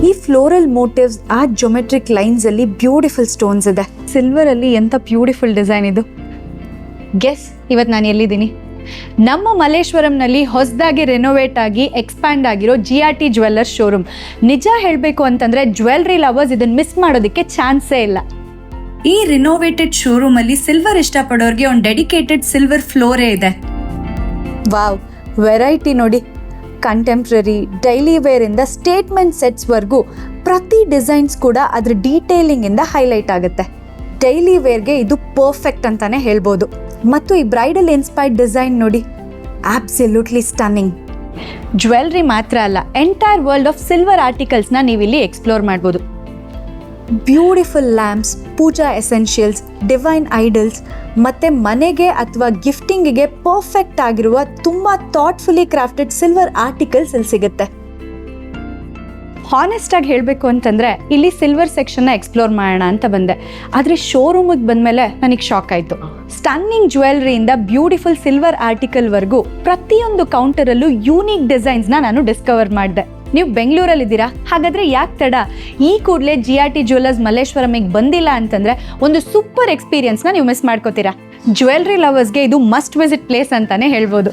ಈ floral motives ಆ geometric lines ಅಲ್ಲಿ ಬ್ಯೂಟಿಫುಲ್ ಸ್ಟೋನ್ಸ್ ಇದೆ. ಸಿಲ್ವರ್ ಅಲ್ಲಿ ಎಂತ ಬ್ಯೂಟಿಫುಲ್ ಡಿಸೈನ್ ಇದು. ಗೆಸ್ ಇವತ್ತು ನಾನು ಎಲ್ಲಿದ್ದೀನಿ? ನಮ್ಮ ಮಲ್ಲೇಶ್ವರಂನಲ್ಲಿ ಹೊಸದಾಗಿ ರೆನೋವೇಟ್ ಆಗಿ ಎಕ್ಸ್ಪ್ಯಾಂಡ್ ಆಗಿರೋ GRT ಜ್ಯುವೆಲ್ಲರ್ಸ್ ಶೋರೂಮ್. ನಿಜ ಹೇಳಬೇಕು ಅಂತಂದ್ರೆ ಜ್ಯುವೆಲ್ರಿ ಲವರ್ಸ್ ಇದನ್ನ ಮಿಸ್ ಮಾಡೋದಕ್ಕೆ ಚಾನ್ಸೇ ಇಲ್ಲ. ಈ ರಿನೋವೇಟೆಡ್ ಶೋರೂಮ್ ಅಲ್ಲಿ ಸಿಲ್ವರ್ ಇಷ್ಟಪಡೋರಿಗೆ ಒಂದು ಡೆಡಿಕೇಟೆಡ್ ಸಿಲ್ವರ್ ಫ್ಲೋರೇ ಇದೆ. ವಾವ್, ವೆರೈಟಿ ನೋಡಿ. ಕಂಟೆಂಪ್ರರಿ, ಡೈಲಿ ವೇರ್ ಇಂದ ಸ್ಟೇಟ್ಮೆಂಟ್ ಸೆಟ್ಸ್ ವರ್ಗೂ ಪ್ರತಿ ಡಿಸೈನ್ಸ್ ಕೂಡ ಅದ್ರ ಡೀಟೇಲಿಂಗ್ ಇಂದ ಹೈಲೈಟ್ ಆಗುತ್ತೆ. ಡೈಲಿ ವೇರ್ಗೆ ಇದು ಪರ್ಫೆಕ್ಟ್ ಅಂತಾನೆ ಹೇಳ್ಬೋದು. ಮತ್ತು ಈ ಬ್ರೈಡಲ್ ಇನ್ಸ್ಪೈರ್ಡ್ ಡಿಸೈನ್ ನೋಡಿ, ಆಬ್ಸಲ್ಯೂಟ್ಲಿ ಸ್ಟನ್ನಿಂಗ್. ಜ್ಯುವೆಲ್ರಿ ಮಾತ್ರ ಅಲ್ಲ, ಎಂಟೈರ್ ವರ್ಲ್ಡ್ ಆಫ್ ಸಿಲ್ವರ್ ಆರ್ಟಿಕಲ್ಸ್ನ ನೀವಿಲ್ಲಿ ಎಕ್ಸ್ಪ್ಲೋರ್ ಮಾಡ್ಬೋದು. ಬ್ಯೂಟಿಫುಲ್ ಲ್ಯಾಂಪ್ಸ್, ಪೂಜಾ ಎಸೆನ್ಷಿಯಲ್ಸ್, ಡಿವೈನ್ ಐಡಲ್ಸ್ ಮತ್ತು ಮನೆಗೆ ಅಥವಾ ಗಿಫ್ಟಿಂಗಿಗೆ ಪರ್ಫೆಕ್ಟ್ ಆಗಿರುವ ತುಂಬ ಥಾಟ್ಫುಲಿ ಕ್ರಾಫ್ಟೆಡ್ ಸಿಲ್ವರ್ ಆರ್ಟಿಕಲ್ಸ್ ಇಲ್ಲಿ ಸಿಗುತ್ತೆ. ಹಾನೆಸ್ಟ್ ಆಗಿ ಹೇಳಬೇಕು ಅಂತಂದರೆ ಇಲ್ಲಿ ಸಿಲ್ವರ್ ಸೆಕ್ಷನ್ನ ಎಕ್ಸ್ಪ್ಲೋರ್ ಮಾಡೋಣ ಅಂತ ಬಂದೆ. ಆದರೆ ಶೋರೂಮಿಗೆ ಬಂದಮೇಲೆ ನನಗೆ ಶಾಕ್ ಆಯಿತು. ಸ್ಟನ್ನಿಂಗ್ ಜ್ಯುವೆಲ್ರಿಯಿಂದ ಬ್ಯೂಟಿಫುಲ್ ಸಿಲ್ವರ್ ಆರ್ಟಿಕಲ್ವರೆಗೂ ಪ್ರತಿಯೊಂದು ಕೌಂಟರಲ್ಲೂ ಯೂನಿಕ್ ಡಿಸೈನ್ಸ್ನ ನಾನು ಡಿಸ್ಕವರ್ ಮಾಡಿದೆ. ನೀವು ಬೆಂಗಳೂರಲ್ಲಿದ್ದೀರಾ? ಹಾಗಾದರೆ ಯಾಕೆ ತಡ? ಈ ಕೂಡಲೇ GRT ಜ್ಯುವೆಲ್ಲರ್ಸ್ ಮಲ್ಲೇಶ್ವರಮಿಗೆ ಬಂದಿಲ್ಲ ಅಂತಂದರೆ ಒಂದು ಸೂಪರ್ ಎಕ್ಸ್ಪೀರಿಯನ್ಸ್ನ ನೀವು ಮಿಸ್ ಮಾಡ್ಕೋತೀರಾ. ಜ್ಯುವೆಲ್ರಿ ಲವರ್ಸ್ಗೆ ಇದು ಮಸ್ಟ್ ವಿಸಿಟ್ ಪ್ಲೇಸ್ ಅಂತಾನೆ ಹೇಳ್ಬೋದು.